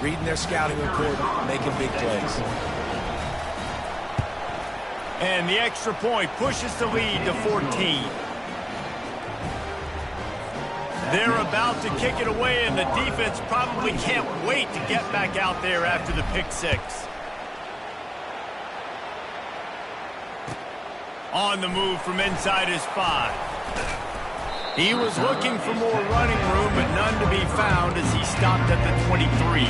reading their scouting report, making big plays. And the extra point pushes the lead to 14. They're about to kick it away, and the defense probably can't wait to get back out there after the pick six. On the move from inside his 5. He was looking for more running room, but none to be found as he stopped at the 23.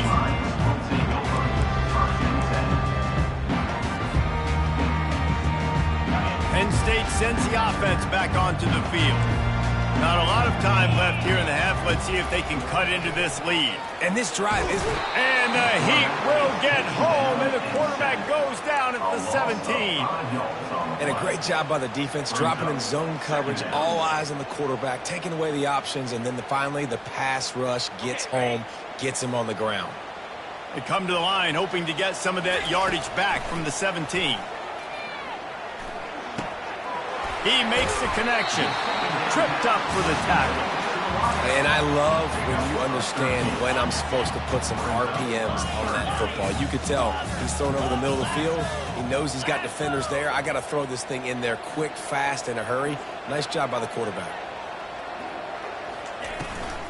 Penn State sends the offense back onto the field. Not a lot of time left here in the half. Let's see if they can cut into this lead. And this drive is... And the Heat will get home, and the quarterback goes down at the 17. And a great job by the defense, dropping in zone coverage, all eyes on the quarterback, taking away the options, and then finally the pass rush gets home, gets him on the ground. They come to the line hoping to get some of that yardage back from the 17. He makes the connection. Tripped up for the tackle. And I love when you understand when I'm supposed to put some RPMs on that football. You could tell he's thrown over the middle of the field. He knows he's got defenders there. I got to throw this thing in there quick, fast, in a hurry. Nice job by the quarterback.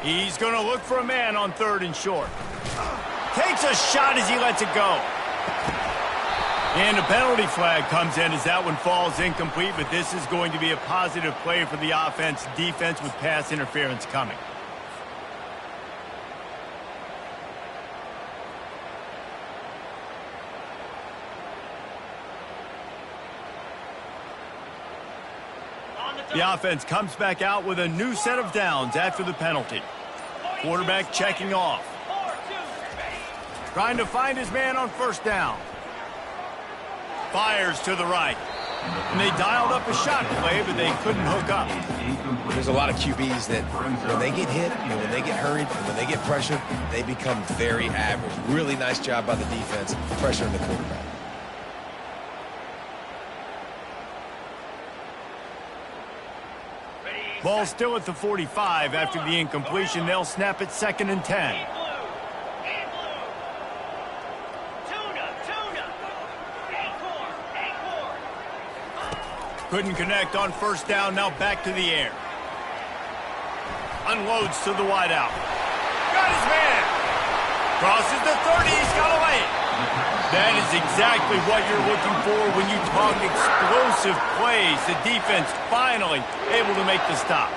He's going to look for a man on 3rd and short. Takes a shot as he lets it go. And a penalty flag comes in as that one falls incomplete, but this is going to be a positive play for the offense. Defense with pass interference coming. The offense comes back out with a new set of downs after the penalty. Quarterback checking off. Trying to find his man on 1st down. Fires to the right. And they dialed up a shot play, but they couldn't hook up. There's a lot of QBs that when they get hit and when they get hurried and when they get pressured, they become very average. Really nice job by the defense, pressuring the quarterback. Ball still at the 45 after the incompletion. They'll snap it 2nd and 10. Couldn't connect on 1st down, now back to the air. Unloads to the wideout. Got his man. Crosses the 30, he's got away. That is exactly what you're looking for when you talk explosive plays. The defense finally able to make the stop.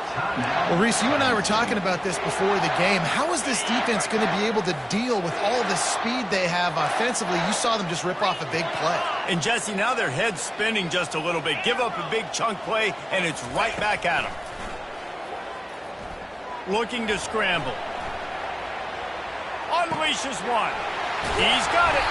Well, Reese, you and I were talking about this before the game. How is this defense going to be able to deal with all the speed they have offensively? You saw them just rip off a big play. And Jesse, now their head's spinning just a little bit. Give up a big chunk play, and it's right back at them. Looking to scramble. Unleashes one. He's got it.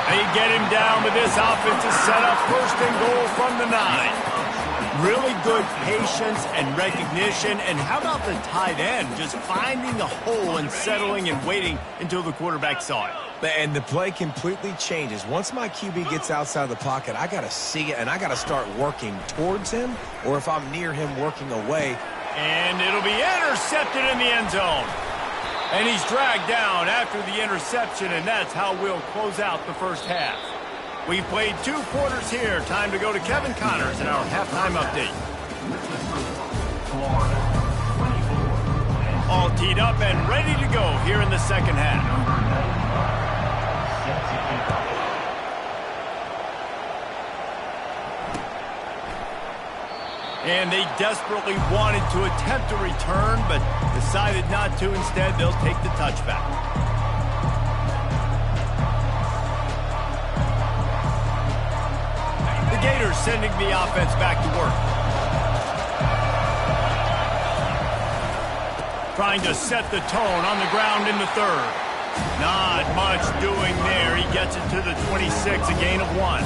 They get him down, but this offense is set up 1st and goal from the 9. Really good patience and recognition. And how about the tight end just finding the hole and settling and waiting until the quarterback saw it. And the play completely changes. Once my QB gets outside the pocket, I got to see it, and I got to start working towards him, or if I'm near him, working away. And it'll be intercepted in the end zone. And he's dragged down after the interception, and that's how we'll close out the 1st half. We've played 2 quarters here. Time to go to Kevin Connors in our halftime update. All teed up and ready to go here in the 2nd half. And they desperately wanted to attempt a return, but decided not to. Instead, they'll take the touchback. The Gators sending the offense back to work. Trying to set the tone on the ground in the 3rd. Not much doing there. He gets it to the 26, a gain of 1.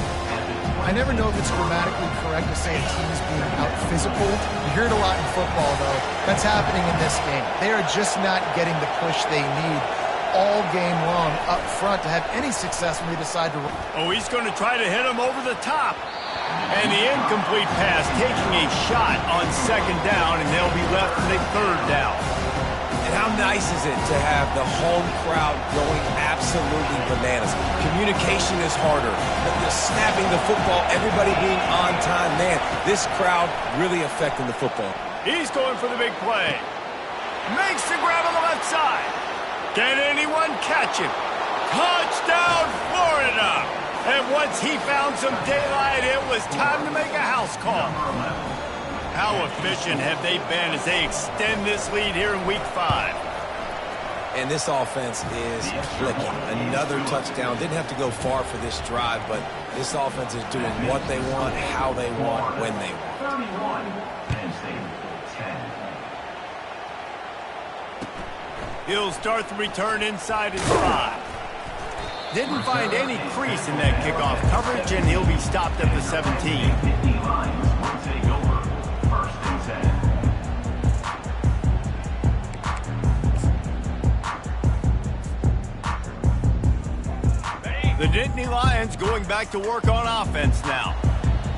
I never know if it's grammatically correct to say a team's being out-physical. You hear it a lot in football, though. That's happening in this game. They are just not getting the push they need all game long up front to have any success when they decide to run. Oh, he's going to try to hit him over the top. And the incomplete pass taking a shot on 2nd down, and they'll be left with a 3rd down. And how nice is it to have the home crowd going absolutely absolutely bananas. Communication is harder. The snapping the football, everybody being on time. Man, this crowd really affecting the football. He's going for the big play. Makes the grab on the left side. Can anyone catch him? Touchdown, Florida! And once he found some daylight, it was time to make a house call. How efficient have they been as they extend this lead here in Week 5? And this offense is clicking. Another touchdown. Didn't have to go far for this drive, but this offense is doing what they want, how they want, when they want. He'll start the return inside his 5. Didn't find any crease in that kickoff coverage, and he'll be stopped at the 17. The Nittany Lions going back to work on offense now.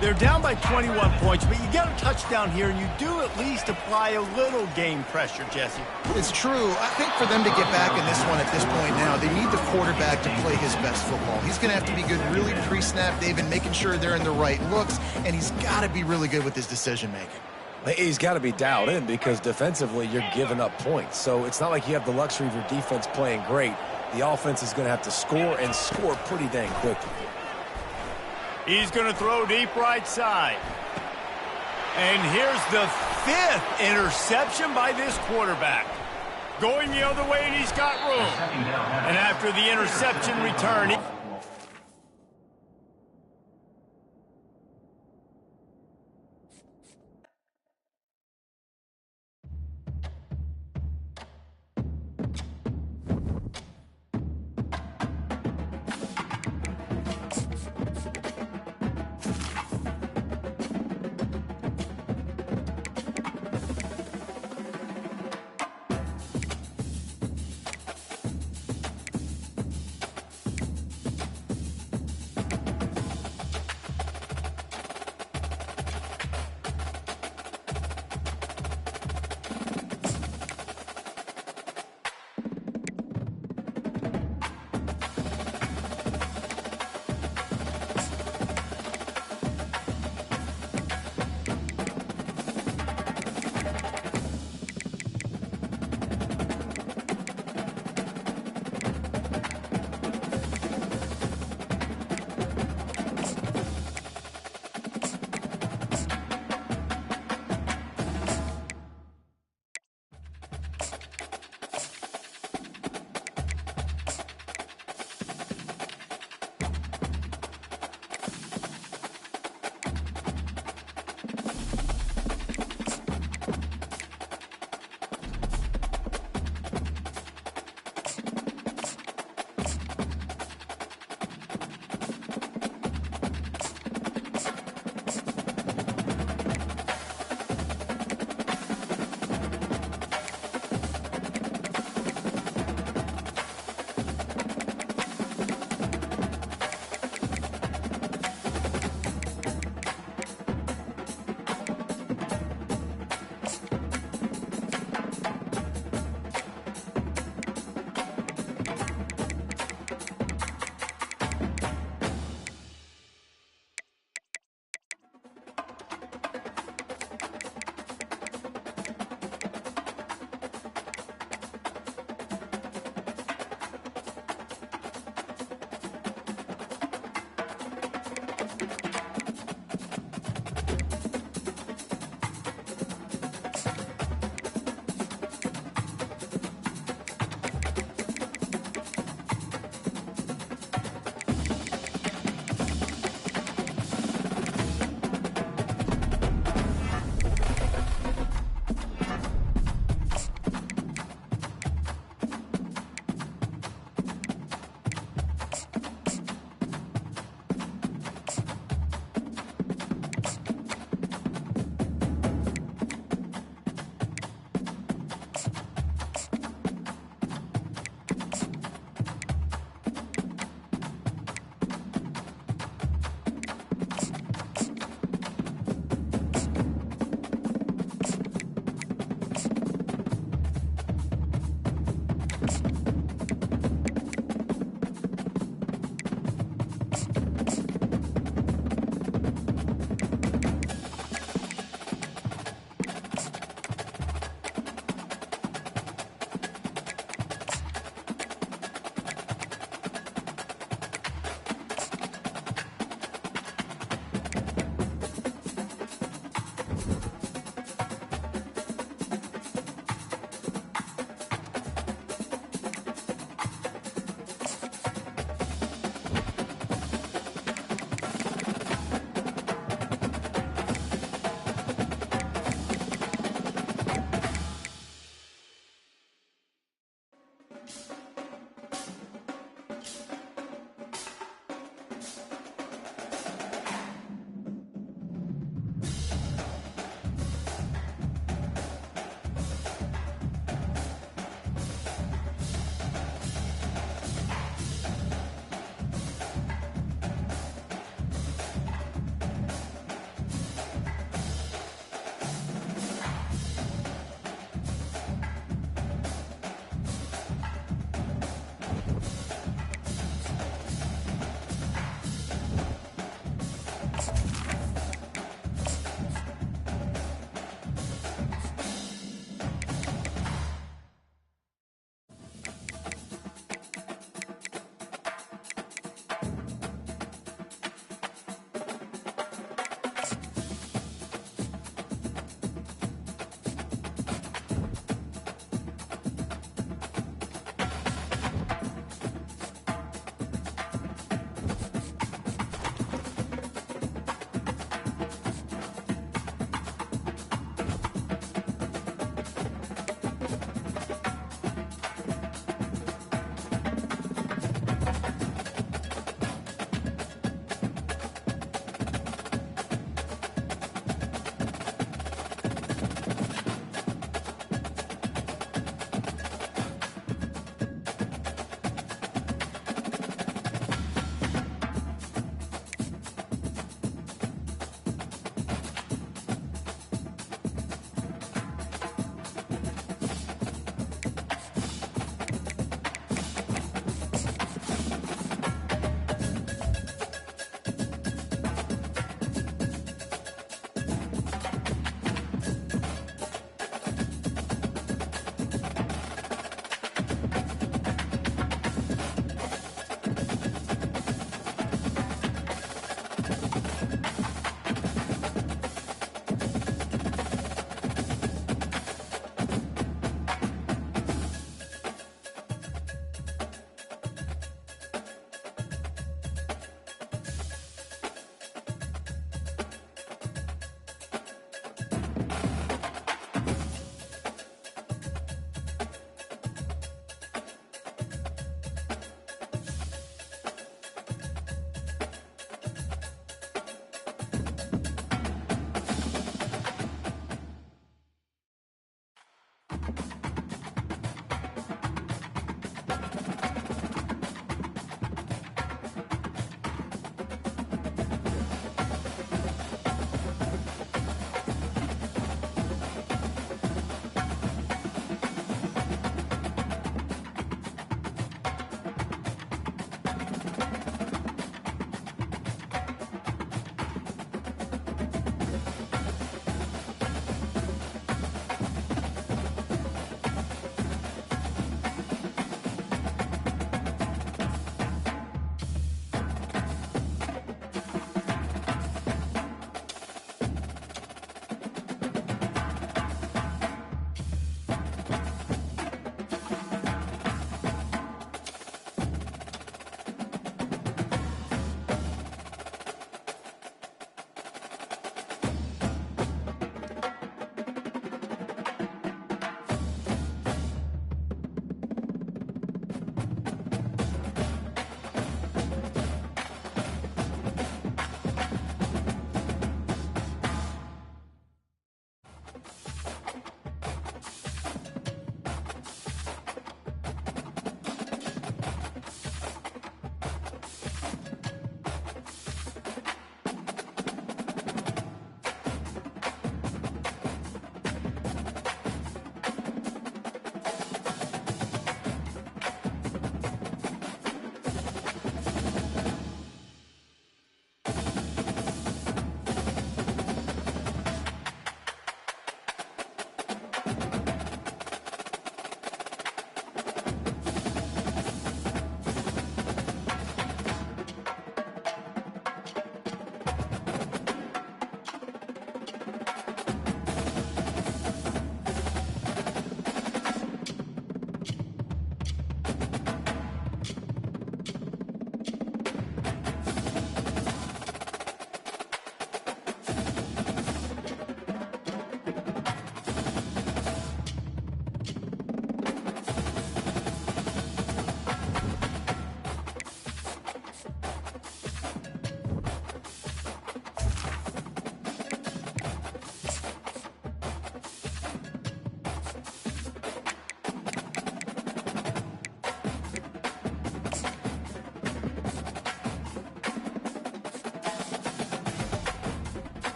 They're down by 21 points, but you get a touchdown here, and you do at least apply a little game pressure, Jesse. It's true. I think for them to get back in this one at this point now, they need the quarterback to play his best football. He's going to have to be good really pre-snap, David, making sure they're in the right looks, and he's got to be really good with his decision-making. He's got to be dialed in because defensively you're giving up points. So it's not like you have the luxury of your defense playing great. The offense is going to have to score and score pretty dang quickly. He's going to throw deep right side. And here's the 5th interception by this quarterback. Going the other way, and he's got room. And after the interception return...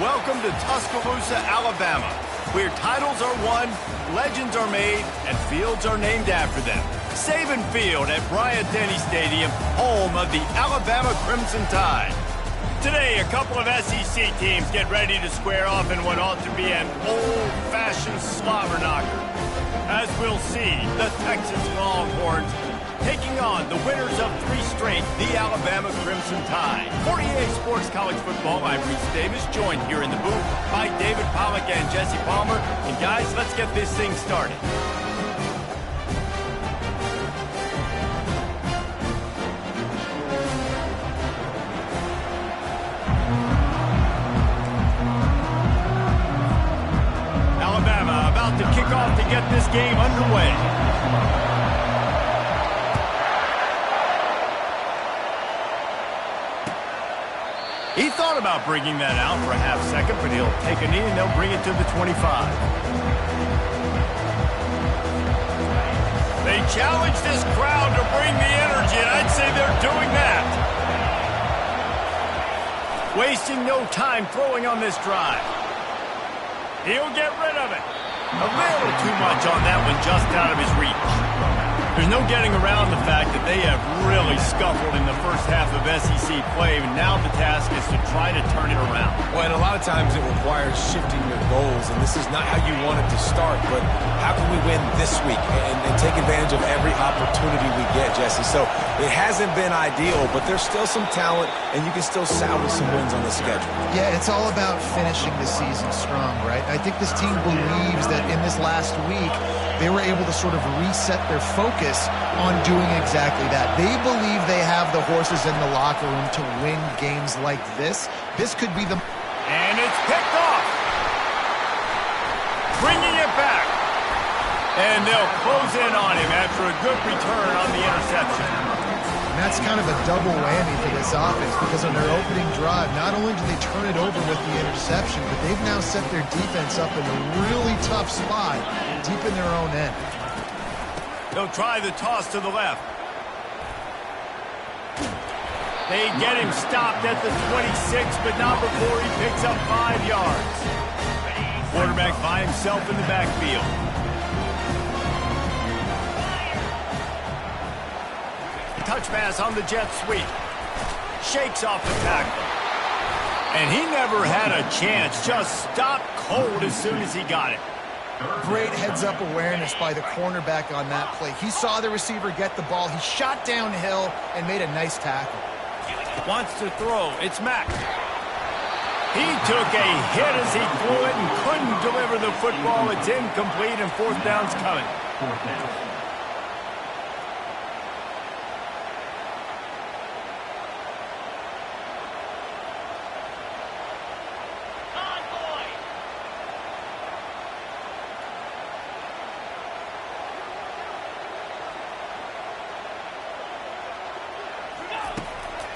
Welcome to Tuscaloosa, Alabama, where titles are won, legends are made, and fields are named after them. Saban Field at Bryant-Denny Stadium, home of the Alabama Crimson Tide. Today, a couple of SEC teams get ready to square off in what ought to be an old-fashioned slobber knocker. As we'll see, the Texas Longhorns taking on the winners of 3 straight, the Alabama Crimson Tide. 48 Sports College Football, I'm Reese Davis, joined here in the booth by David Pollack and Jesse Palmer. And guys, let's get this thing started. Alabama about to kick off to get this game underway. He thought about bringing that out for a half second, but he'll take a knee and they'll bring it to the 25. They challenge this crowd to bring the energy, and I'd say they're doing that. Wasting no time throwing on this drive. He'll get rid of it. A little too much on that one, just out of his reach. There's no getting around the fact that they have really scuffled in the first half of SEC play, and now the task is to try to turn it around. Well, and a lot of times it requires shifting your goals, and this is not how you want it to start, but how can we win this week and take advantage of every opportunity we get, Jesse? So it hasn't been ideal, but there's still some talent, and you can still salvage some wins on the schedule. Yeah, it's all about finishing the season strong, right? I think this team believes that in this last week, they were able to sort of reset their focus on doing exactly that. They believe they have the horses in the locker room to win games like this. This could be the... And it's picked off. Bringing it back. And they'll close in on him after a good return on the interception. And that's kind of a double whammy for this offense, because on their opening drive, not only do they turn it over with the interception, but they've now set their defense up in a really tough spot deep in their own end. They'll try the toss to the left. They get him stopped at the 26, but not before he picks up 5 yards. Quarterback by himself in the backfield. Touch pass on the jet sweep. Shakes off the tackle. And he never had a chance. Just stopped cold as soon as he got it. Great heads-up awareness by the cornerback on that play. He saw the receiver get the ball. He shot downhill and made a nice tackle. Wants to throw. It's Mack. He took a hit as he threw it and couldn't deliver the football. It's incomplete, and 4th down's coming.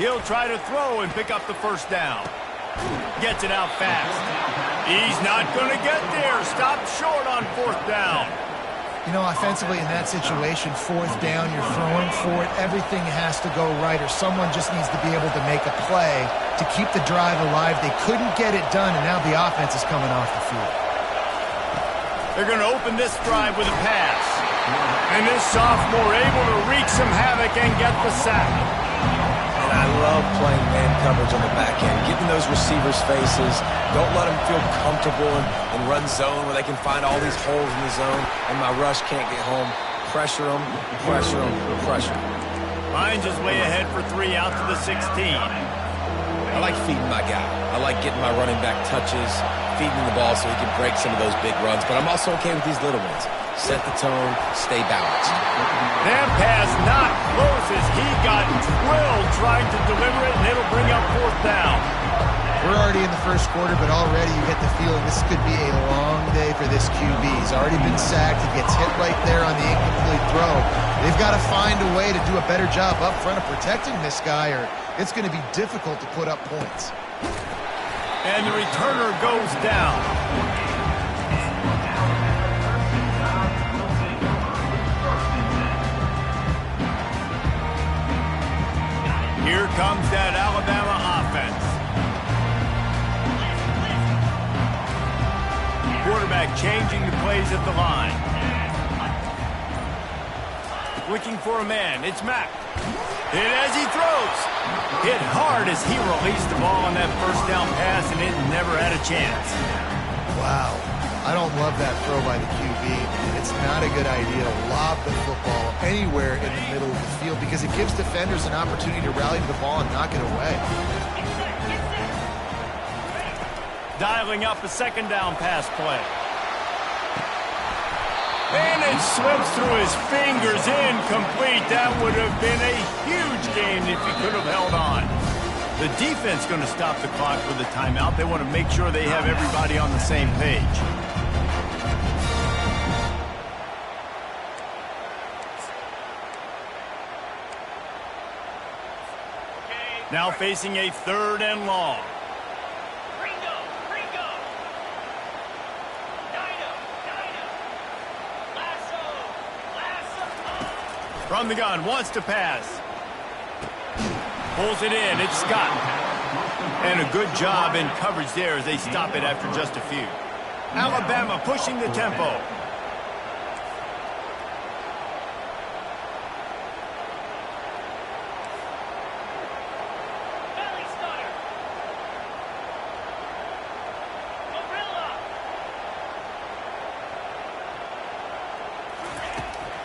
He'll try to throw and pick up the 1st down. Gets it out fast. He's not going to get there. Stopped short on 4th down. You know, offensively in that situation, 4th down, you're throwing for it. Everything has to go right, or someone just needs to be able to make a play to keep the drive alive. They couldn't get it done, and now the offense is coming off the field. They're going to open this drive with a pass. And this sophomore able to wreak some havoc and get the sack. I love playing man coverage on the back end, getting those receivers' faces. Don't let them feel comfortable and run zone where they can find all these holes in the zone, and my rush can't get home. Pressure them, pressure them, pressure them. Finds his way ahead for 3 out to the 16. I like feeding my guy. I like getting my running back touches, feeding the ball so he can break some of those big runs, but I'm also okay with these little ones. Set the tone, stay balanced. That pass not close as he got drilled trying to deliver it, and it'll bring up 4th down. We're already in the first quarter, but already you get the feeling this could be a long day for this QB. He's already been sacked. He gets hit right there on the incomplete throw. They've got to find a way to do a better job up front of protecting this guy, or it's going to be difficult to put up points. And the returner goes down. Here comes that Alabama offense. quarterback changing the plays at the line. Looking for a man. It's Mack. Hit as he throws. Hit hard as he released the ball on that first down pass, and it never had a chance. Wow. I don't love that throw by the QB. It's not a good idea to lob the football anywhere in the middle of the field because it gives defenders an opportunity to rally to the ball and knock it away. Dialing up a second down pass play. And it slips through his fingers, incomplete. That would have been a huge game if he could have held on. The defense going to stop the clock with a timeout. They want to make sure they have everybody on the same page. Now facing a 3rd and long. From the gun, wants to pass. Pulls it in, it's Scott. And a good job in coverage there as they stop it after just a few. Alabama pushing the tempo.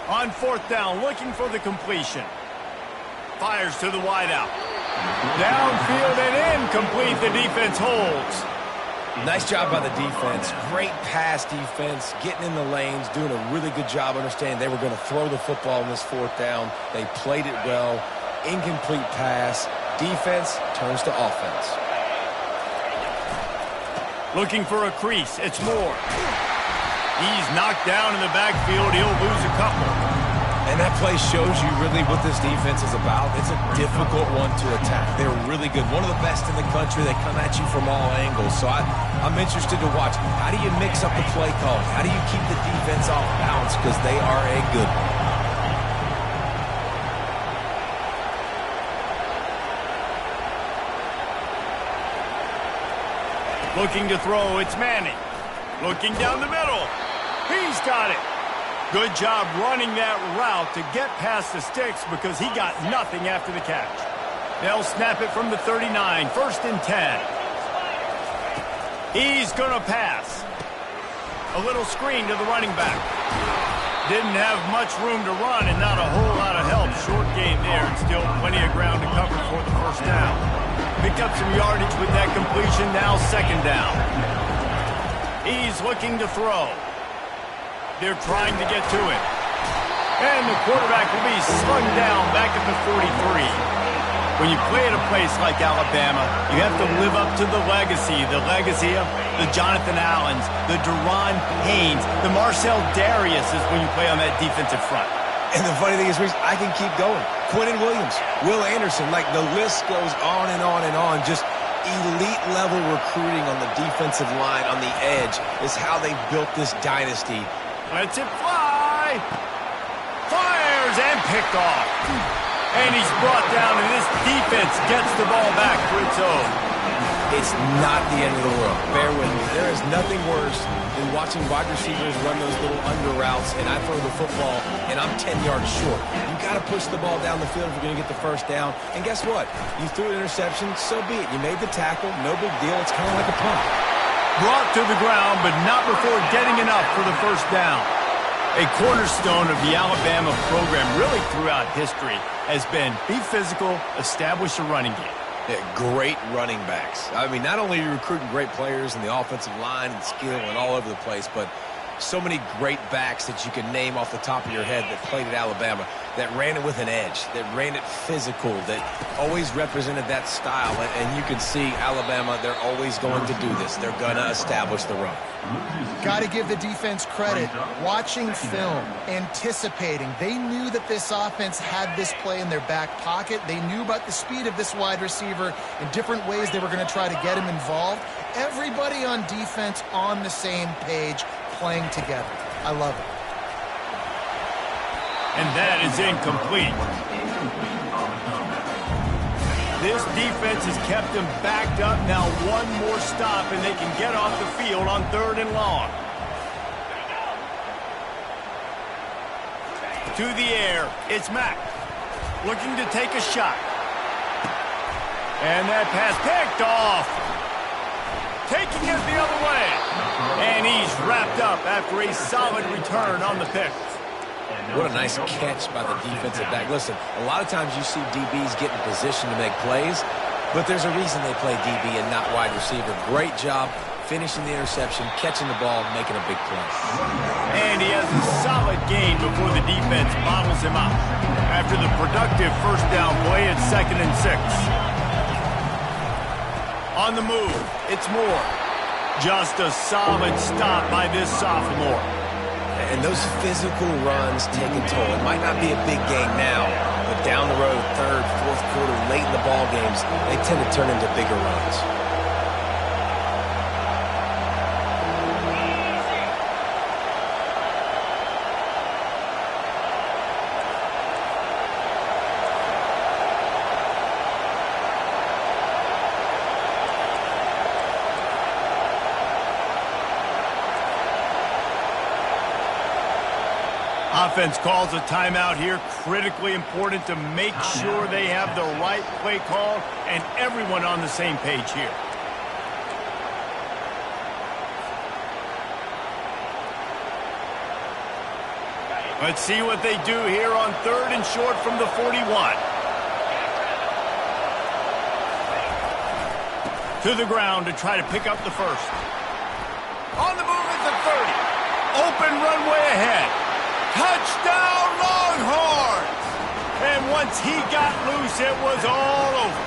On 4th down, looking for the completion. Fires to the wideout. Downfield and incomplete. The defense holds. Nice job by the defense. Great pass defense, getting in the lanes, doing a really good job understanding they were going to throw the football in this 4th down. They played it well. Incomplete pass. Defense turns to offense. Looking for a crease. It's Moore. He's knocked down in the backfield. He'll lose a couple. And that play shows you really what this defense is about. It's a difficult one to attack. They're really good. One of the best in the country. They come at you from all angles. So I'm interested to watch. How do you mix up the play call? How do you keep the defense off balance? Because they are a good one. Looking to throw. It's Manning. Looking down the middle. He's got it. Good job running that route to get past the sticks because he got nothing after the catch. They'll snap it from the 39, 1st and 10. He's going to pass. A little screen to the running back. Didn't have much room to run and not a whole lot of help. Short game there and still plenty of ground to cover for the 1st down. Picked up some yardage with that completion. Now 2nd down. He's looking to throw. They're trying to get to it. And the quarterback will be slung down back at the 43. When you play at a place like Alabama, you have to live up to the legacy of the Jonathan Allens, the Deron Haynes, the Marcel Dariuses when you play on that defensive front. And the funny thing is, Reese, I can keep going. Quentin Williams, Will Anderson, like the list goes on and on and on. Just elite level recruiting on the defensive line, on the edge, is how they built this dynasty. Lets it fly. Fires and picked off. And he's brought down, and this defense gets the ball back to its own. It's not the end of the world. Bear with me. There is nothing worse than watching wide receivers run those little under routes, and I throw the football, and I'm 10 yards short. You got to push the ball down the field if you're going to get the 1st down. And guess what? You threw an interception, so be it. You made the tackle. No big deal. It's kind of like a punt. Brought to the ground, but not before getting enough for the 1st down. A cornerstone of the Alabama program really throughout history has been be physical, establish a running game. Yeah, great running backs. I mean, not only are you recruiting great players in the offensive line and skill and all over the place, but so many great backs that you can name off the top of your head that played at Alabama, that ran it with an edge, that ran it physical, that always represented that style. And you can see Alabama, they're always going to do this. They're going to establish the run. Got to give the defense credit. Watching film, anticipating. They knew that this offense had this play in their back pocket. They knew about the speed of this wide receiver and different ways they were going to try to get him involved. Everybody on defense on the same page, playing together. I love it. And that is incomplete. This defense has kept them backed up. Now one more stop, and they can get off the field on 3rd and long. To the air, it's Mack. Looking to take a shot. And that pass picked off. Taking it the other way. And he's wrapped up after a solid return on the pick. What a nice catch by the defensive back. Listen, a lot of times you see DBs get in position to make plays, but there's a reason they play DB and not wide receiver. Great job finishing the interception, catching the ball, making a big play. And he has a solid gain before the defense bottles him out. After the productive first down play at 2nd and 6. On the move, it's Moore. Just a solid stop by this sophomore. And those physical runs take a toll. It might not be a big game now, but down the road, 3rd, 4th quarter, late in the ball games, they tend to turn into bigger runs. Offense calls a timeout here. Critically important to make sure they have the right play call and everyone on the same page here. Let's see what they do here on 3rd and short from the 41. To the ground to try to pick up the first. On the move at the 30. Open runway ahead. Touchdown, Longhorns! And once he got loose, it was all over.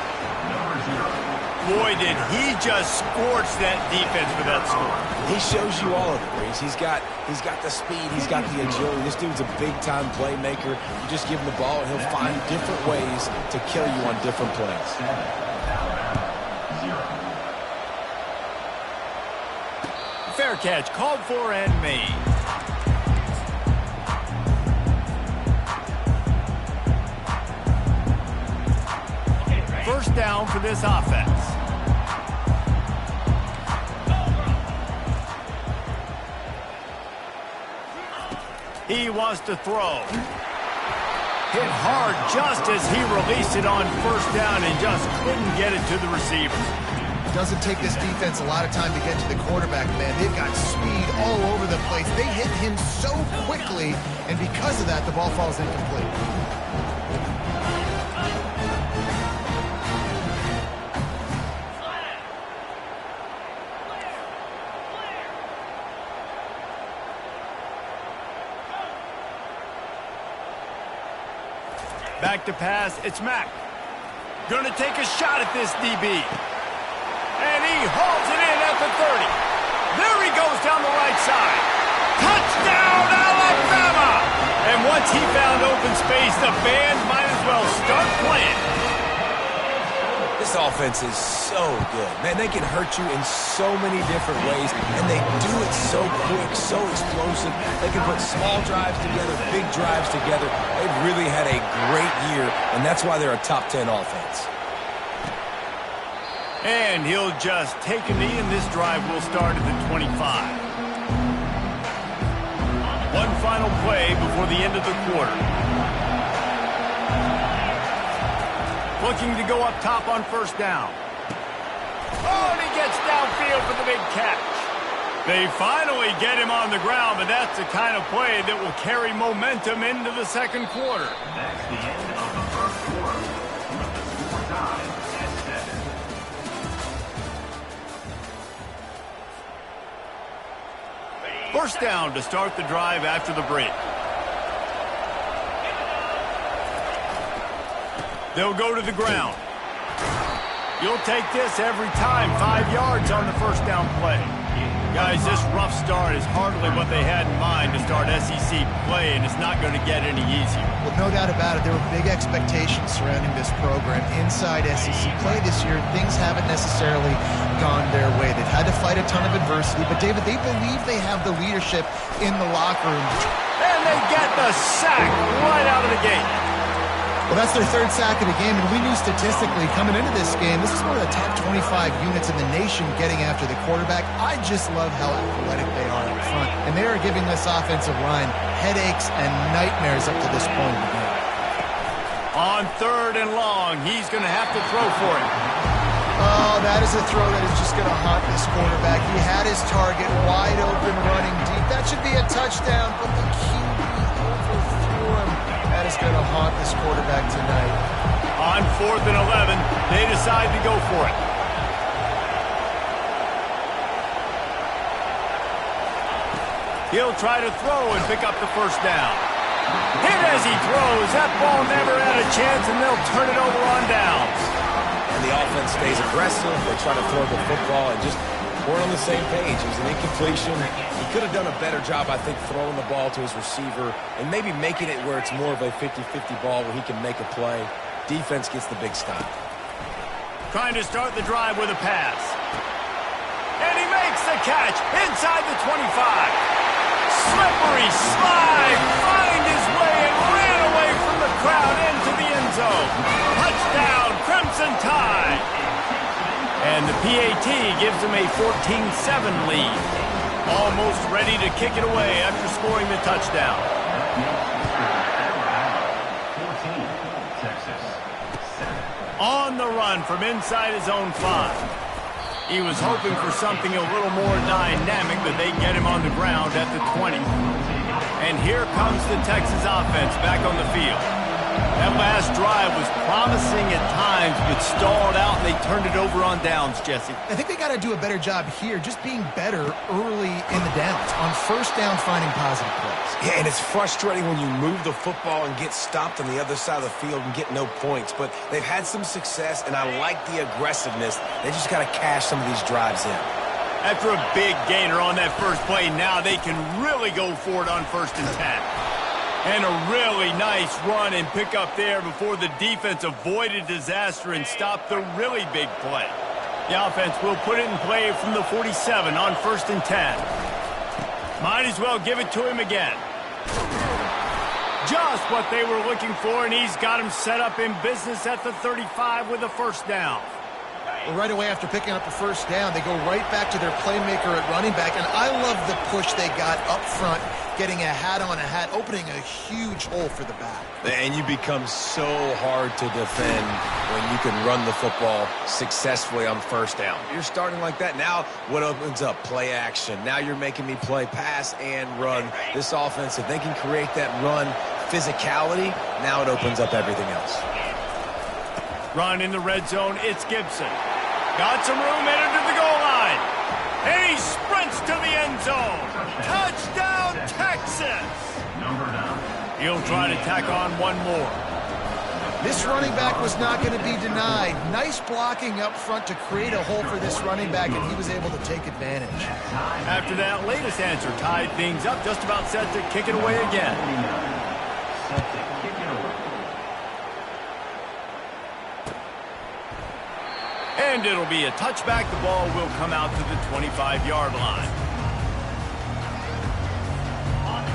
Boy, did he just scorch that defense with that score. He shows you all of it, Reese. He's got the speed, he's got the agility. This dude's a big-time playmaker. You just give him the ball, and he'll find different ways to kill you on different plays. Fair catch, called for and made. First down for this offense. He wants to throw. Hit hard just as he released it on first down and just couldn't get it to the receiver. It doesn't take this defense a lot of time to get to the quarterback, man. They've got speed all over the place. They hit him so quickly, and because of that, the ball falls incomplete. Back to pass, it's Mack. Gonna take a shot at this DB. And he hauls it in at the 30. There he goes down the right side. Touchdown, Alabama! And once he found open space, the band might as well start playing. This offense is so good. Man, they can hurt you in so many different ways, and they do it so quick, so explosive. They can put small drives together, big drives together. They've really had a great year, and that's why they're a top 10 offense. And he'll just take a knee, and this drive will start at the 25. One final play before the end of the quarter. Looking to go up top on first down. Oh, and he gets downfield for the big catch. They finally get him on the ground, but that's the kind of play that will carry momentum into the second quarter. That's the end of the first quarter. The score tied at 7. First down to start the drive after the break. They'll go to the ground. You'll take this every time. 5 yards on the first down play. Guys, this rough start is hardly what they had in mind to start SEC play, and it's not going to get any easier. Well, no doubt about it. There were big expectations surrounding this program inside SEC play this year. Things haven't necessarily gone their way. They've had to fight a ton of adversity, but David, they believe they have the leadership in the locker room. And they get the sack right out of the gate. Well, that's their third sack of the game, and we knew statistically coming into this game, this is one of the top 25 units in the nation getting after the quarterback. I just love how athletic they are up front, and they are giving this offensive line headaches and nightmares up to this point in the game. On 3rd and long, he's going to have to throw for it. Oh, that is a throw that is just going to haunt this quarterback. He had his target wide open running deep. That should be a touchdown, but the QB overthrew him. That is going to haunt this quarterback tonight. On 4th and 11, they decide to go for it. He'll try to throw and pick up the first down. Hit as he throws. That ball never had a chance, and they'll turn it over on downs. And the offense stays aggressive. They try to throw the football and just weren't on the same page. It was an incompletion. He could have done a better job, I think, throwing the ball to his receiver and maybe making it where it's more of a 50-50 ball where he can make a play. Defense gets the big stop. Trying to start the drive with a pass. And he makes the catch inside the 25. Slippery slide, find his way and ran away from the crowd into the end zone. Touchdown, Crimson Tide. And the PAT gives them a 14-7 lead. Almost ready to kick it away after scoring the touchdown. 14, Texas, 7. On the run from inside his own 5. He was hoping for something a little more dynamic, but they get him on the ground at the 20. And here comes the Texas offense back on the field. That last drive was promising at times, but stalled out, and they turned it over on downs, Jesse. I think they got to do a better job here, just being better early in the downs. On first down, finding positive plays. Yeah, and it's frustrating when you move the football and get stopped on the other side of the field and get no points. But they've had some success, and I like the aggressiveness. They just got to cash some of these drives in. After a big gainer on that first play, now they can really go for it on 1st and 10. And a really nice run and pick up there before the defense avoided disaster and stopped the really big play. The offense will put it in play from the 47 on 1st and 10. Might as well give it to him again. Just what they were looking for, and he's got him set up in business at the 35 with a first down. Well, right away after picking up a first down, they go right back to their playmaker at running back, and I love the push they got up front, getting a hat on a hat, opening a huge hole for the back. And you become so hard to defend when you can run the football successfully on first down. You're starting like that. Now what opens up? Play action. Now you're making me play pass and run. This offense, if they can create that run physicality, now it opens up everything else. Run in the red zone, it's Gibson. Got some room, headed to the goal line. And he sprints to the end zone. Touchdown, Texas! Number 9. He'll try to tack on one more. This running back was not going to be denied. Nice blocking up front to create a hole for this running back, and he was able to take advantage. After that latest answer tied things up, just about set to kick it away again. Set to kick it away. And it'll be a touchback. The ball will come out to the 25-yard line.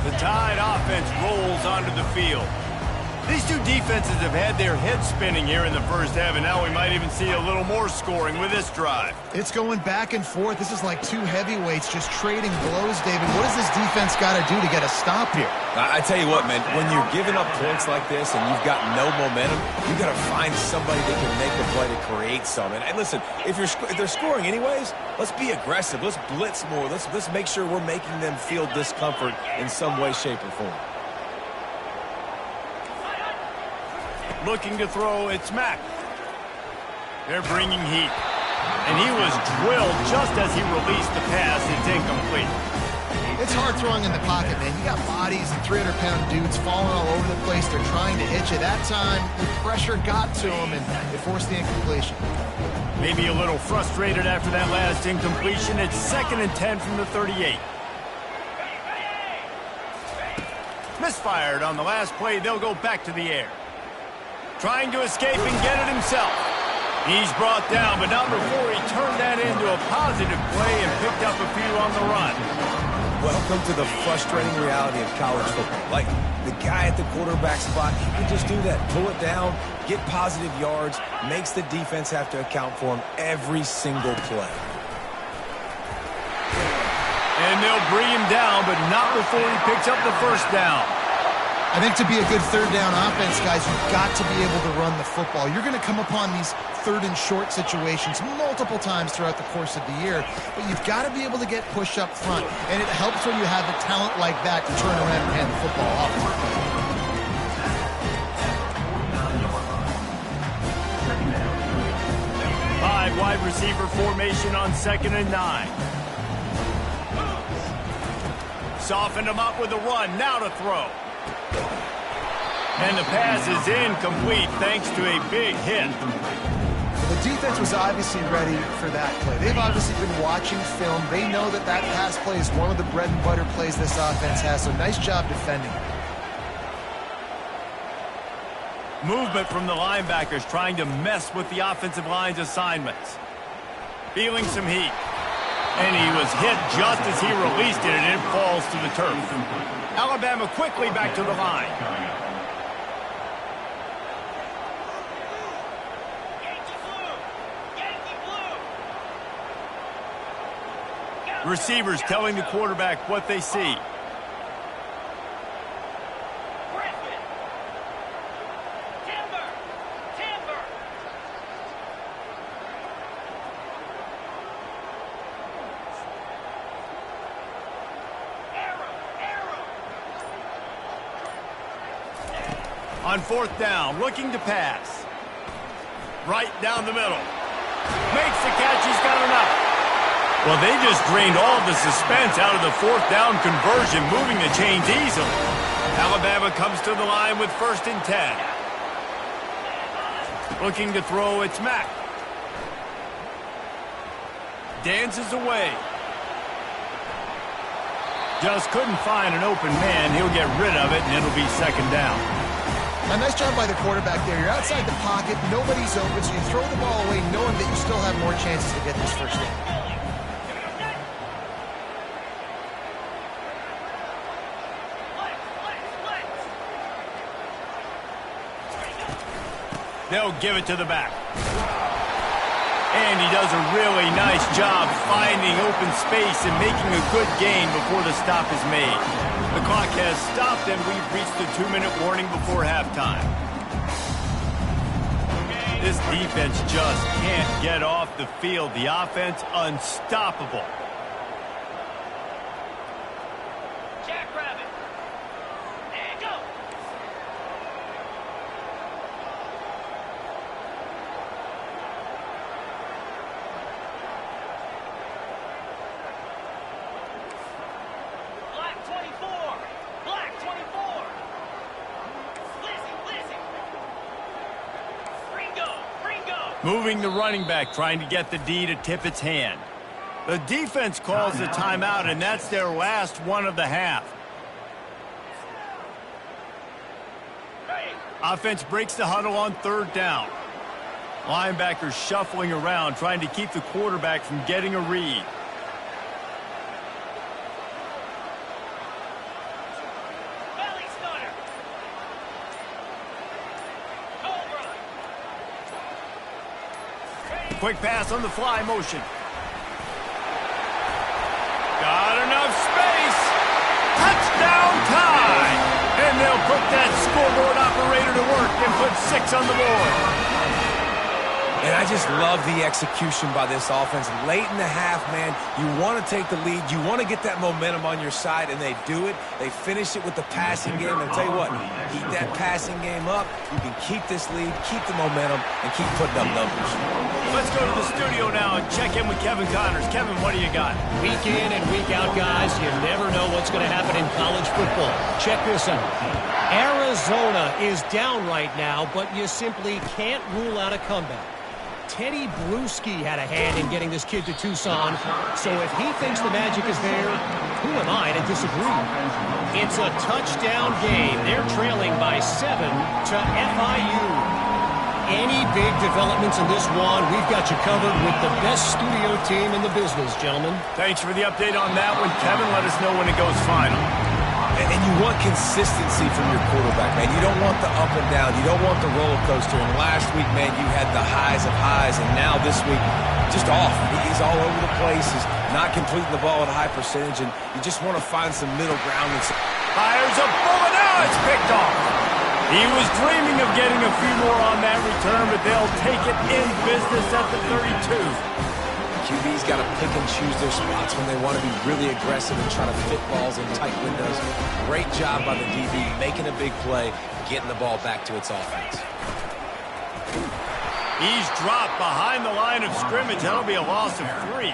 The Tide offense rolls onto the field. These two defenses have had their heads spinning here in the first half, and now we might even see a little more scoring with this drive. It's going back and forth. This is like two heavyweights just trading blows, David. What does this defense got to do to get a stop here? I tell you what, man, when you're giving up points like this and you've got no momentum, you got to find somebody that can make a play to create something. And listen, if they're scoring anyways, let's be aggressive. Let's blitz more. Let's make sure we're making them feel discomfort in some way, shape, or form. Looking to throw, it's Mack. They're bringing heat. And he was drilled just as he released the pass. It's incomplete. It's hard throwing in the pocket, man. You got bodies and 300-pound dudes falling all over the place. They're trying to hit you. That time, the pressure got to him, and it forced the incompletion. Maybe a little frustrated after that last incompletion. It's 2nd and 10 from the 38. Misfired on the last play. They'll go back to the air. Trying to escape and get it himself. He's brought down, but not before he turned that into a positive play and picked up a few on the run. Welcome to the frustrating reality of college football. Like, the guy at the quarterback spot, he can just do that. Pull it down, get positive yards, makes the defense have to account for him every single play. And they'll bring him down, but not before he picks up the first down. I think to be a good third down offense, guys, you've got to be able to run the football. You're going to come upon these third and short situations multiple times throughout the course of the year, but you've got to be able to get push up front, and it helps when you have a talent like that to turn around and hand the football off. 5 wide receiver formation on 2nd and 9. Softened him up with a run, now to throw. And the pass is incomplete thanks to a big hit. The defense was obviously ready for that play. They've obviously been watching film. They know that that pass play is one of the bread and butter plays this offense has, so nice job defending. Movement from the linebackers trying to mess with the offensive line's assignments. Feeling some heat. And he was hit just as he released it, and it falls to the turf. Alabama quickly back to the line. Receivers telling the quarterback what they see. On 4th down, looking to pass. Right down the middle. Makes the catch, he's got enough. Well, they just drained all the suspense out of the 4th down conversion, moving the chains easily. Alabama comes to the line with 1st and 10. Looking to throw, it's Mack. Dances away. Just couldn't find an open man. He'll get rid of it, and it'll be 2nd down. A nice job by the quarterback there. You're outside the pocket, nobody's open, so you throw the ball away knowing that you still have more chances to get this first down. They'll give it to the back. And he does a really nice job finding open space and making a good gain before the stop is made. The clock has stopped, and we've reached the 2-minute warning before halftime. This defense just can't get off the field. The offense unstoppable. Jackrabbit. And go. Black 24. Black 24. Lizzie. Ringo. Moving the running back, trying to get the D to tip its hand. The defense calls the timeout, and that's their last one of the half. Offense breaks the huddle on 3rd down. Linebackers shuffling around, trying to keep the quarterback from getting a read. Belly stunner. Cobra. Quick pass on the fly motion. Got enough space. Touchdown time. And they'll put that scoreboard operator to work and put 6 on the board. And I just love the execution by this offense. Late in the half, man, you want to take the lead. You want to get that momentum on your side, and they do it. They finish it with the passing game. And I'll tell you what, keep that passing game up. You can keep this lead, keep the momentum, and keep putting up numbers. Let's go to the studio now and check in with Kevin Connors. Kevin, what do you got? Week in and week out, guys, you never know what's going to happen in college football. Check this out. Arizona is down right now, but you simply can't rule out a comeback. Teddy Bruschi had a hand in getting this kid to Tucson, so if he thinks the magic is there, who am I to disagree? It's a touchdown game. They're trailing by 7 to FIU. any big developments in this one, we've got you covered with the best studio team in the business, gentlemen. Thanks for the update on that one, Kevin. Let us know when it goes final. And you want consistency from your quarterback, man. You don't want the up and down. You don't want the roller coaster. And last week, man, you had the highs of highs. And now this week, just off. He's all over the place. He's not completing the ball at a high percentage. And you just want to find some middle ground. And Fires a bullet. Now it's picked off. He was dreaming of getting a few more on that return, but they'll take it in business at the 32. QB's got to pick and choose their spots when they want to be really aggressive and try to fit balls in tight windows. Great job by the DB, making a big play, getting the ball back to its offense. He's dropped behind the line of scrimmage. That'll be a loss of 3.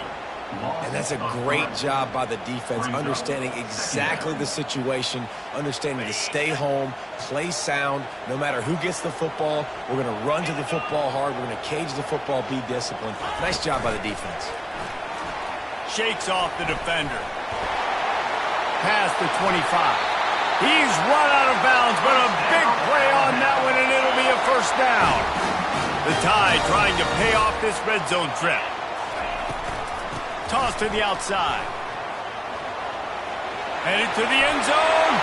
And that's a great job by the defense, understanding exactly the situation, understanding to stay home, play sound. No matter who gets the football, we're going to run to the football hard. We're going to cage the football, be disciplined. Nice job by the defense. Shakes off the defender. Past the 25. He's run out of bounds, but a big play on that one, and it'll be a first down. The Tide trying to pay off this red zone trip. Toss to the outside. Headed to the end zone.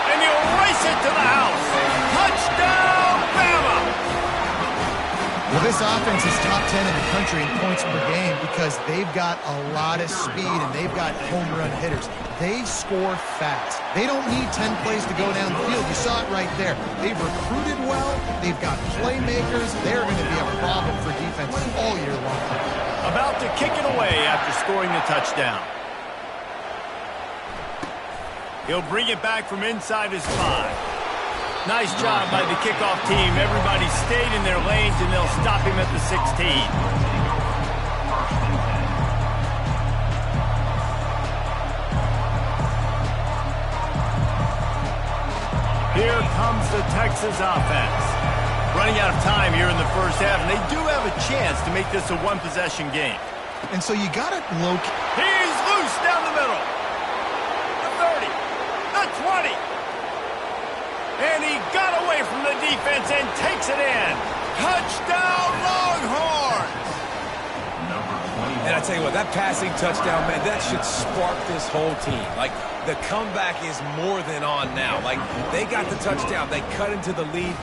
And he'll race it to the house. Touchdown, Bama! Well, this offense is top 10 in the country in points per game because they've got a lot of speed and they've got home run hitters. They score fast. They don't need 10 plays to go down the field. You saw it right there. They've recruited well. They've got playmakers. They're going to be a problem for defenses all year long. About to kick it away after scoring the touchdown. He'll bring it back from inside his 5. Nice job by the kickoff team. Everybody stayed in their lanes, and they'll stop him at the 16. Here comes the Texas offense. Running out of time here in the first half, and they do have a chance to make this a one-possession game. And so you got to look. He's loose down the middle. The 30. The 20. And he got away from the defense and takes it in. Touchdown, Longhorns! And I tell you what, that passing touchdown, man, that should spark this whole team. Like, the comeback is more than on now. Like, they got the touchdown. They cut into the lead.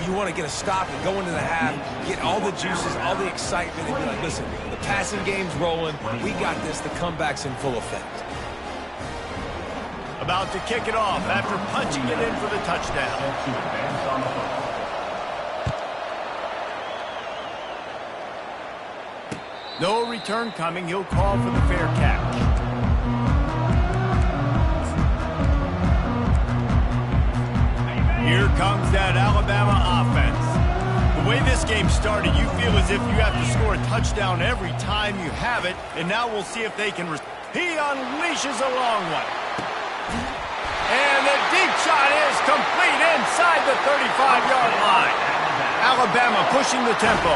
You want to get a stop and go into the half, get all the juices, all the excitement, and be like, listen, the passing game's rolling. We got this. The comeback's in full effect. About to kick it off after punching it in for the touchdown. No return coming. He'll call for the fair catch. Here comes that Alabama offense. The way this game started, you feel as if you have to score a touchdown every time you have it, and now we'll see if they can. He unleashes a long one. And the deep shot is complete inside the 35-yard line. Alabama pushing the tempo.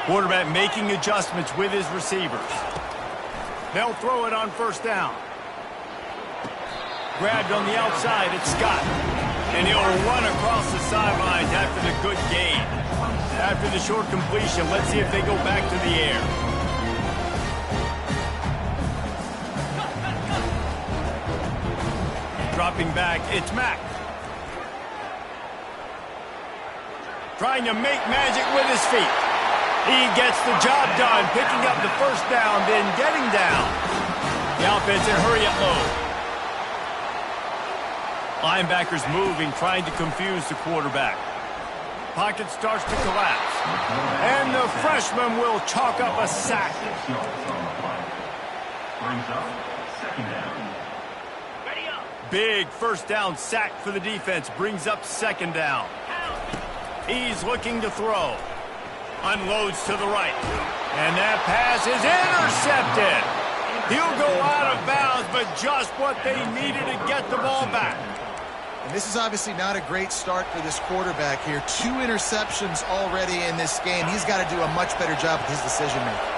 Quarterback making adjustments with his receivers. They'll throw it on first down. Grabbed on the outside, it's Scott. And he'll run across the sidelines after the good gain. After the short completion, let's see if they go back to the air. Dropping back, it's Mack. Trying to make magic with his feet. He gets the job done, picking up the first down, then getting down. The offense in hurry up mode. Linebackers moving, trying to confuse the quarterback. Pocket starts to collapse. And the freshman will chalk up a sack. Big first down sack for the defense. Brings up second down. He's looking to throw. Unloads to the right. And that pass is intercepted. He'll go out of bounds, but just what they needed to get the ball back. And this is obviously not a great start for this quarterback here. 2 interceptions already in this game. He's got to do a much better job with his decision-making.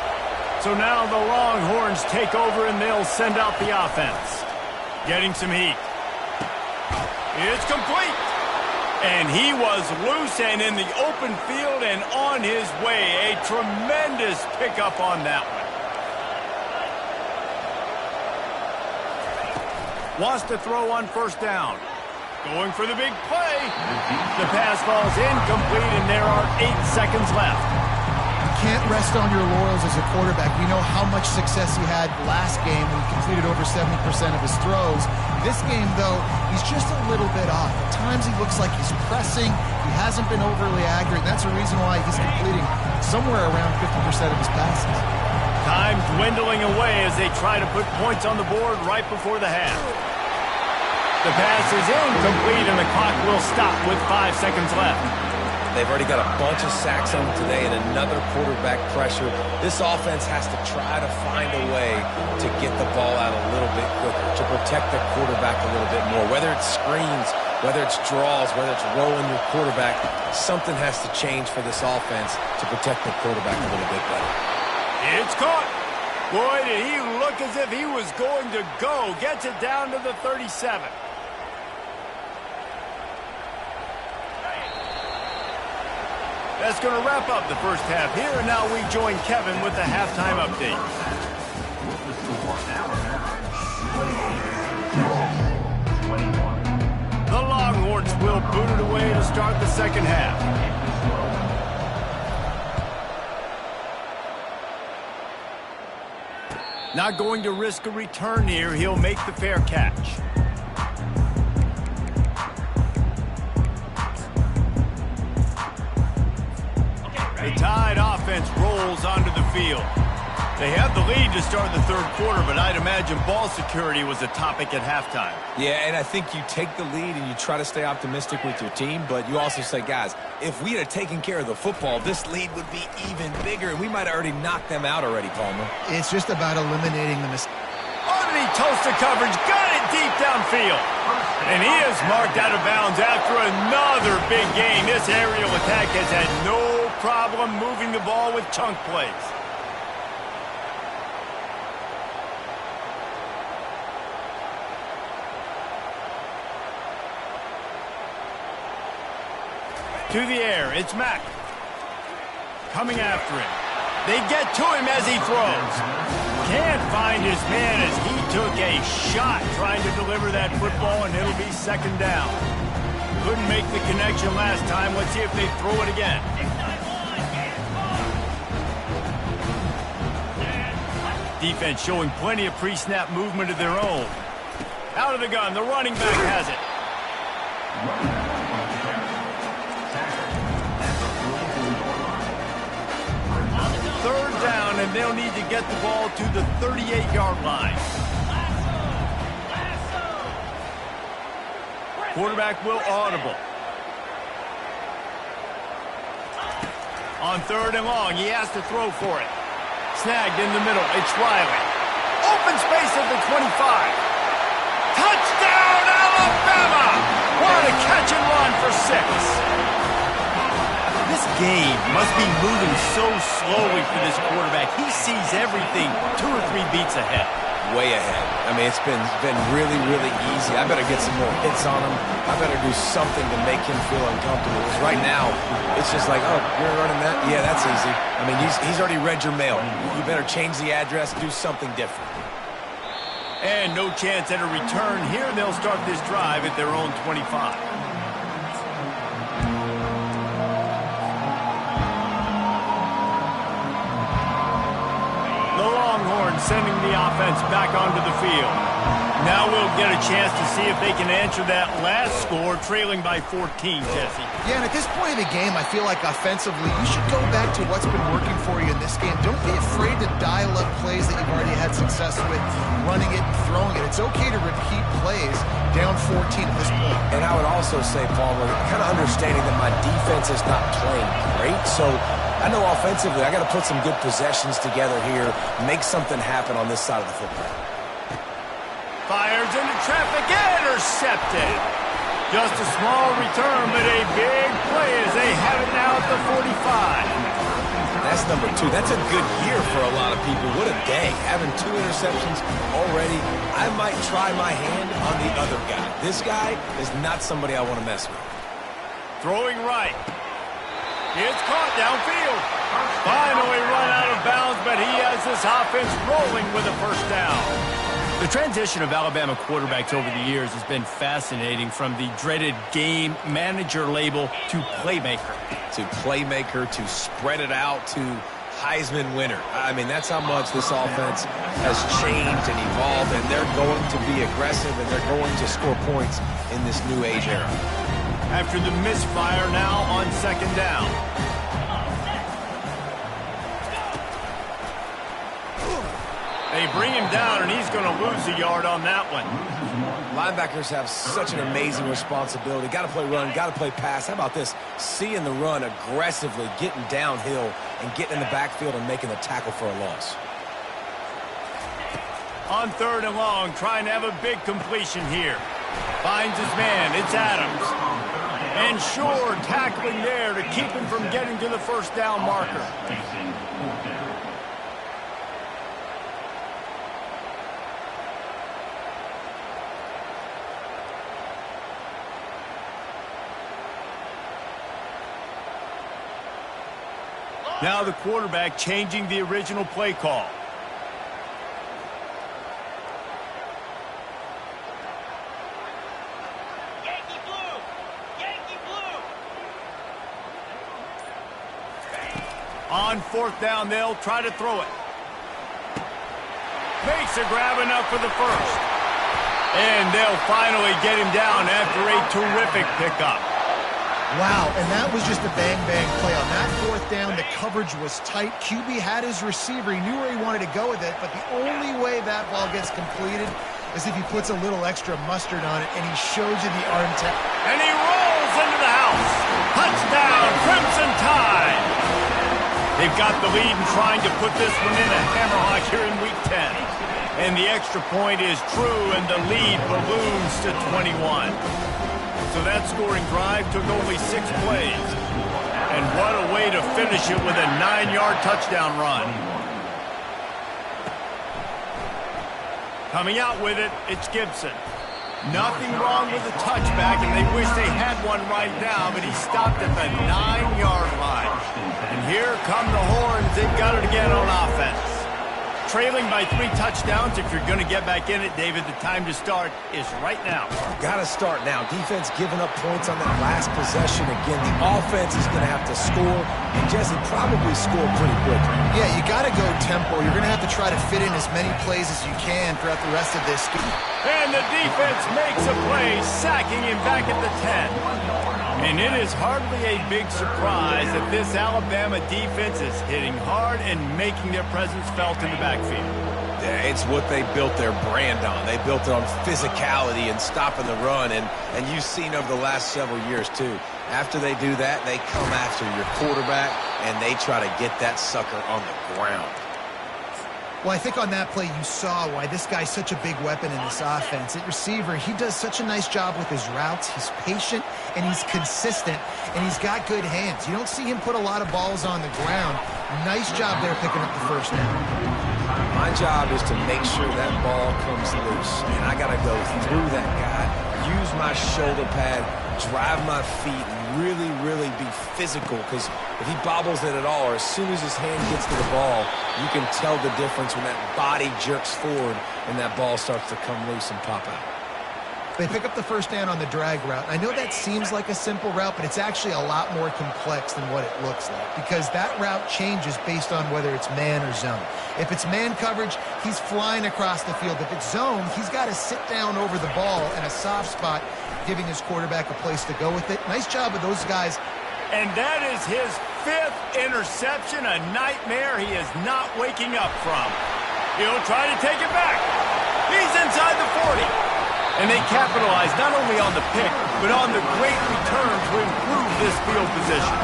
So now the Longhorns take over, and they'll send out the offense. Getting some heat. It's complete. And he was loose and in the open field and on his way. A tremendous pickup on that one. Wants to throw on first down. Going for the big play. The pass falls incomplete, and there are 8 seconds left. Can't rest on your laurels as a quarterback. We know how much success he had last game when he completed over 70% of his throws. This game, though, he's just a little bit off. At times he looks like he's pressing. He hasn't been overly accurate. That's the reason why he's completing somewhere around 50% of his passes. Time dwindling away as they try to put points on the board right before the half. The pass is incomplete, and the clock will stop with 5 seconds left. They've already got a bunch of sacks on them today and another quarterback pressure. This offense has to try to find a way to get the ball out a little bit quicker, to protect their quarterback a little bit more. Whether it's screens, whether it's draws, whether it's rolling your quarterback, something has to change for this offense to protect the quarterback a little bit better. It's caught. Boy, did he look as if he was going to go. Gets it down to the 37. That's going to wrap up the first half here, and now we join Kevin with the halftime update. The Longhorns will boot it away to start the second half. Not going to risk a return here. He'll make the fair catch. The Tide offense rolls onto the field. They have the lead to start the third quarter, but I'd imagine ball security was a topic at halftime. Yeah, and I think you take the lead and you try to stay optimistic with your team, but you also say, guys, if we had taken care of the football, this lead would be even bigger, and we might have already knocked them out already, Palmer. It's just about eliminating the mistakes. Underneath toasted coverage, got it deep downfield. And he is marked out of bounds after another big game. This aerial attack has had no problem moving the ball with chunk plays. To the air, it's Mack. Coming after him. They get to him as he throws. Can't find his man as he took a shot trying to deliver that football, and it'll be second down. Couldn't make the connection last time. Let's see if they throw it again. Defense showing plenty of pre-snap movement of their own. Out of the gun, the running back has it. Third down, and they'll need to get the ball to the 38-yard line. Quarterback will audible. On third and long, he has to throw for it. Snagged in the middle, it's Riley. Open space at the 25. Touchdown, Alabama! What a catch and run for 6. This game must be moving so slowly for this quarterback. He sees everything 2 or 3 beats ahead. Way ahead. I mean, it's been really, really easy. I better get some more hits on him. I better do something to make him feel uncomfortable. Because right now, it's just like, oh, you're running that? Yeah, that's easy. I mean, he's already read your mail. You better change the address, do something different. And no chance at a return here. They'll start this drive at their own 25. Sending the offense back onto the field. Now we'll get a chance to see if they can answer that last score, trailing by 14, Jesse. Yeah, and at this point of the game, I feel like offensively, you should go back to what's been working for you in this game. Don't be afraid to dial up plays that you've already had success with, running it and throwing it. It's okay to repeat plays down 14 at this point. And I would also say, Palmer, kind of understanding that my defense is not playing great, so I know offensively I got to put some good possessions together here, make something happen on this side of the football. Fires into traffic, intercepted. Just a small return, but a big play as they have it now at the 45. That's number 2. That's a good year for a lot of people. What a day. Having 2 interceptions already. I might try my hand on the other guy. This guy is not somebody I want to mess with. Throwing right. It's caught downfield. Finally run out of bounds, but he has this offense rolling with a first down. The transition of Alabama quarterbacks over the years has been fascinating, from the dreaded game manager label to playmaker. To playmaker, to spread it out, to Heisman winner. I mean, that's how much this offense has changed and evolved, and they're going to be aggressive, and they're going to score points in this new age era. After the misfire, now on second down. They bring him down, and he's going to lose a yard on that one. Linebackers have such an amazing responsibility. Got to play run, got to play pass. How about this? Seeing the run aggressively, getting downhill, and getting in the backfield and making the tackle for a loss. On third and long, trying to have a big completion here. Finds his man. It's Adams. And Shore tackling there to keep him from getting to the first down marker. Now the quarterback changing the original play call. Yankee blue! Yankee blue! On fourth down, they'll try to throw it. Makes a grab enough for the first. And they'll finally get him down after a terrific pickup. Wow, and that was just a bang-bang play. On that fourth down, the coverage was tight. QB had his receiver. He knew where he wanted to go with it, but the only way that ball gets completed is if he puts a little extra mustard on it, and he shows you the arm tap. And he rolls into the house. Touchdown, Crimson Tide. They've got the lead and trying to put this one in a hammerlock here in Week 10. And the extra point is true, and the lead balloons to 21. So that scoring drive took only 6 plays. And what a way to finish it with a 9-yard touchdown run. Coming out with it, it's Gibson. Nothing wrong with the touchback, and they wish they had one right now, but he stopped at the 9-yard line. And here come the horns. They've got it again on offense. Trailing by 3 touchdowns. If you're going to get back in it, David, the time to start is right now. Got to start now. Defense giving up points on that last possession. Again, the offense is going to have to score, and Jesse probably score pretty quickly. Yeah, you got to go tempo. You're going to have to try to fit in as many plays as you can throughout the rest of this game. And the defense makes a play, sacking him back at the 10. And it is hardly a big surprise that this Alabama defense is hitting hard and making their presence felt in the backfield. Yeah, it's what they built their brand on. They built it on physicality and stopping the run, and you've seen over the last several years, too. After they do that, they come after your quarterback, and they try to get that sucker on the ground. Well, I think on that play you saw why this guy's such a big weapon in this offense. At receiver, he does such a nice job with his routes. He's patient, and he's consistent, and he's got good hands. You don't see him put a lot of balls on the ground. Nice job there picking up the first down. My job is to make sure that ball comes loose, and I got to go through that guy, use my shoulder pad, drive my feet, and really be physical, because if he bobbles it at all, or as soon as his hand gets to the ball, you can tell the difference when that body jerks forward and that ball starts to come loose and pop out. They pick up the first down on the drag route. I know that seems like a simple route, but it's actually a lot more complex than what it looks like, because that route changes based on whether it's man or zone. If it's man coverage, he's flying across the field. If it's zone, he's got to sit down over the ball in a soft spot, giving his quarterback a place to go with it. Nice job of those guys. And that is his 5th interception, a nightmare he is not waking up from. He'll try to take it back. He's inside the 40. And they capitalize not only on the pick, but on the great return to improve this field position.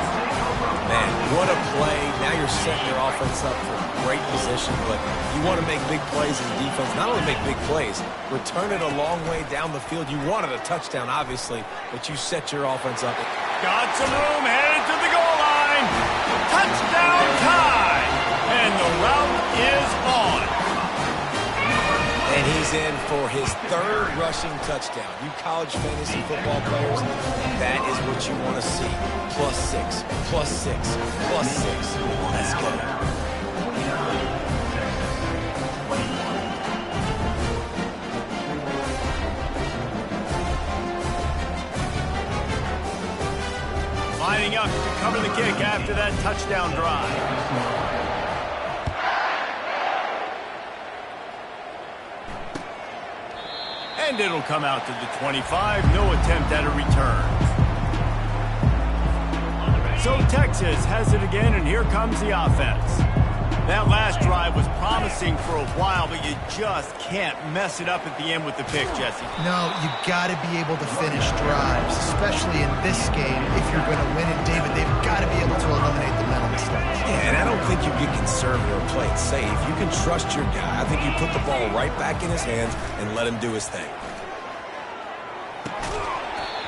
Man, what a play. Now you're setting your offense up for great position, but you want to make big plays in defense. Not only make big plays, return it a long way down the field. You wanted a touchdown, obviously, but you set your offense up. Got some room, headed to the goal line. Touchdown, Tide! in for his third rushing touchdown. You college fantasy football players, that is what you want to see. +6, +6, +6. Let's go. Lining up to cover the kick after that touchdown drive. And it'll come out to the 25. No attempt at a return. So Texas has it again, and here comes the offense. That last drive was promising for a while, but you just can't mess it up at the end with the pick, Jesse. No, you got to be able to finish drives, especially in this game. If you're going to win it, David, they've got to be able to eliminate the mental mistakes. Yeah, and I don't think you get conservative or play it safe. You can trust your guy. I think you put the ball right back in his hands and let him do his thing.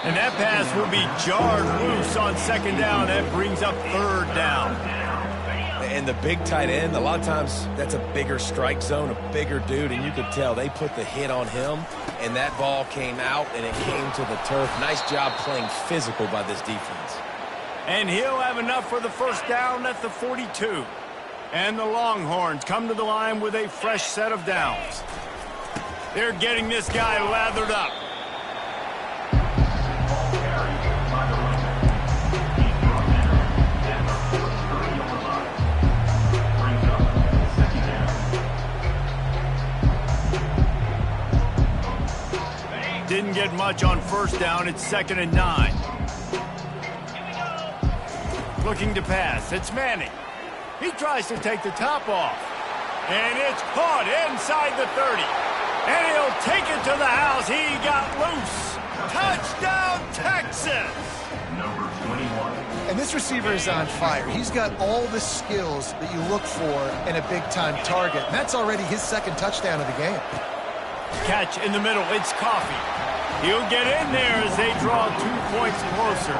And that pass will be jarred loose on second down. That brings up third down. And the big tight end, a lot of times that's a bigger strike zone, a bigger dude, and you could tell they put the hit on him, and that ball came out, and it came to the turf. Nice job playing physical by this defense. And he'll have enough for the first down at the 42. And the Longhorns come to the line with a fresh set of downs. They're getting this guy lathered up. Didn't get much on first down. It's 2nd and 9. Looking to pass. It's Manning. He tries to take the top off. And it's caught inside the 30. And he'll take it to the house. He got loose. Touchdown, Texas! Number 21. And this receiver is on fire. He's got all the skills that you look for in a big-time target. And that's already his second touchdown of the game. Catch in the middle. It's Coffee. He'll get in there as they draw 2 points closer.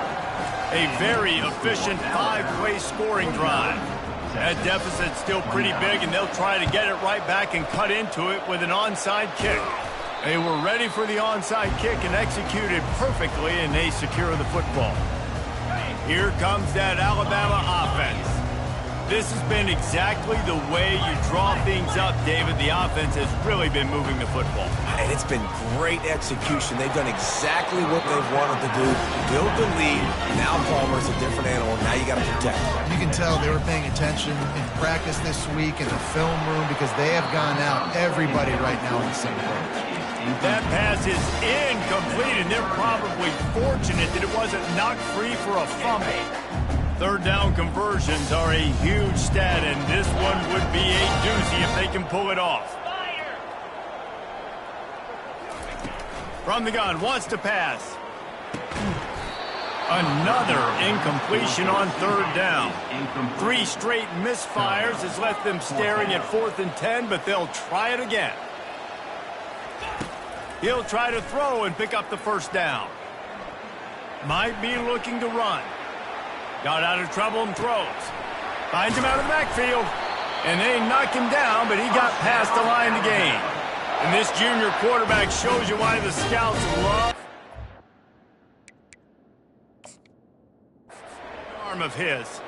A very efficient 5-play scoring drive. That deficit's still pretty big, and they'll try to get it right back and cut into it with an onside kick. They were ready for the onside kick and executed perfectly, and they secure the football. Here comes that Alabama offense. This has been exactly the way you draw things up, David. The offense has really been moving the football. And it's been great execution. They've done exactly what they've wanted to do. Build the lead. Now Palmer's a different animal. Now you got to protect him. You can tell they were paying attention in practice this week in the film room because they have gone out, everybody right now in the same page. That pass is incomplete, and they're probably fortunate that it wasn't knocked free for a fumble. Third down conversions are a huge stat, and this one would be a doozy if they can pull it off. From the gun, wants to pass. Another incompletion on third down. 3 straight misfires has left them staring at 4th and 10, but they'll try it again. He'll try to throw and pick up the first down. Might be looking to run. Got out of trouble and throws. Finds him out of the backfield. And they knock him down, but he got past the line to gain. And this junior quarterback shows you why the scouts love the arm of his.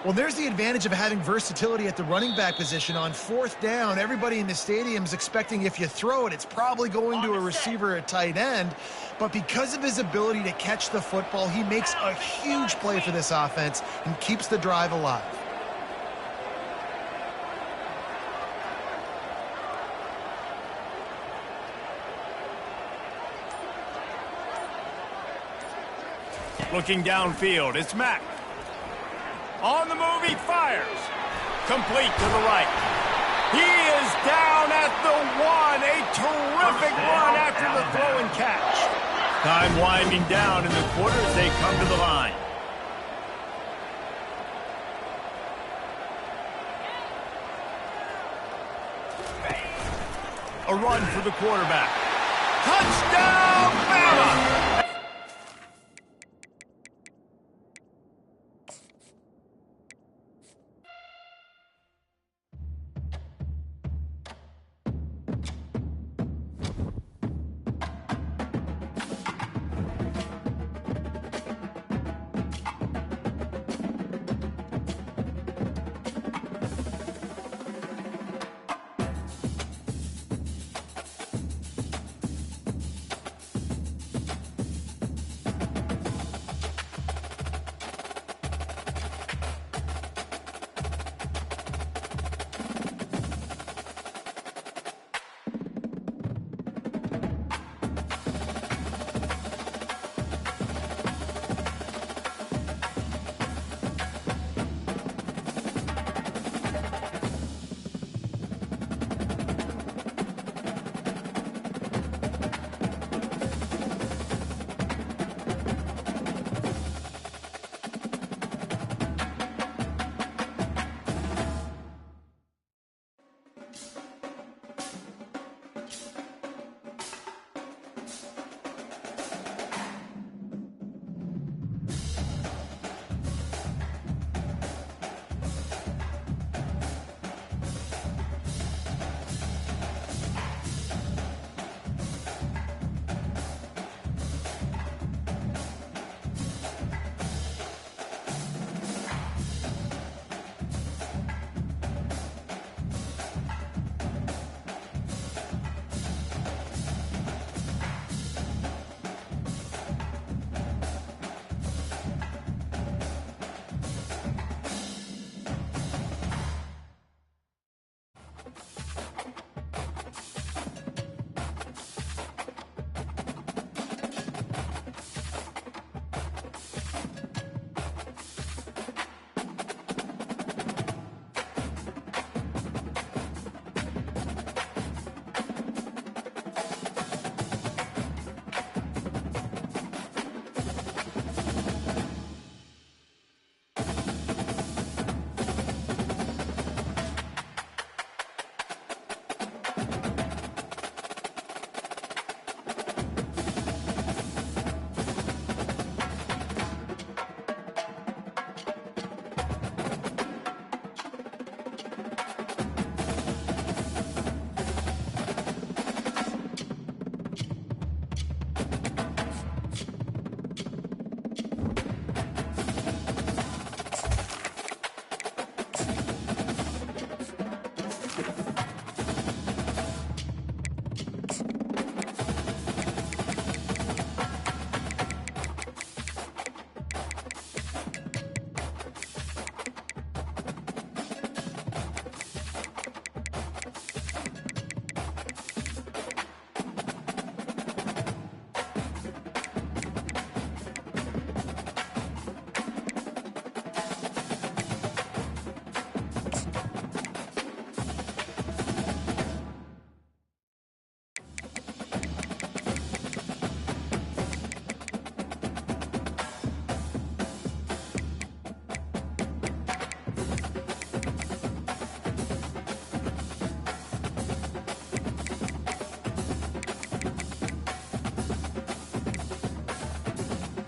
Well, there's the advantage of having versatility at the running back position. On 4th down, everybody in the stadium is expecting if you throw it, it's probably going to a receiver at tight end. But because of his ability to catch the football, he makes a huge play for this offense and keeps the drive alive. Looking downfield, it's Mack. On the move, he fires. Complete to the right. He is down at the 1. A terrific run after the throw and catch. Time winding down in the quarter as they come to the line. A run for the quarterback. Touchdown, Bama!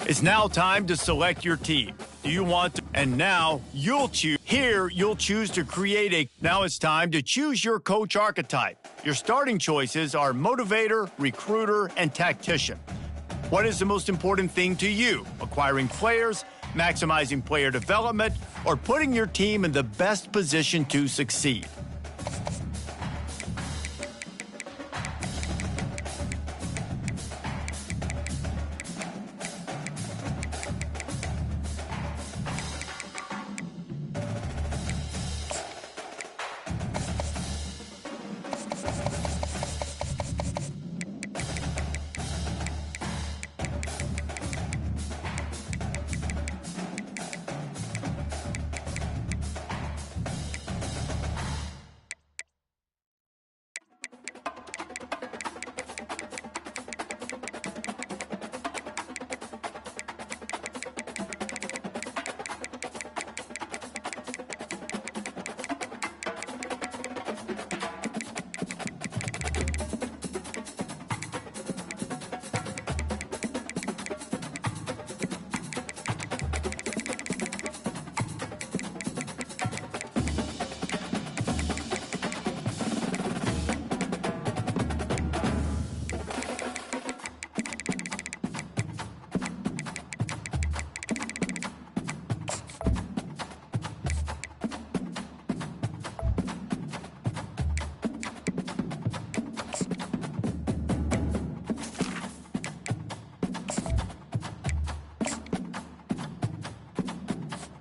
It's now time to select your team. Do you want to? And now you'll choose. Here, you'll choose to create a. Now it's time to choose your coach archetype. Your starting choices are motivator, recruiter, and tactician. What is the most important thing to you? Acquiring players, maximizing player development, or putting your team in the best position to succeed?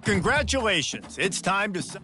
Congratulations. It's time to...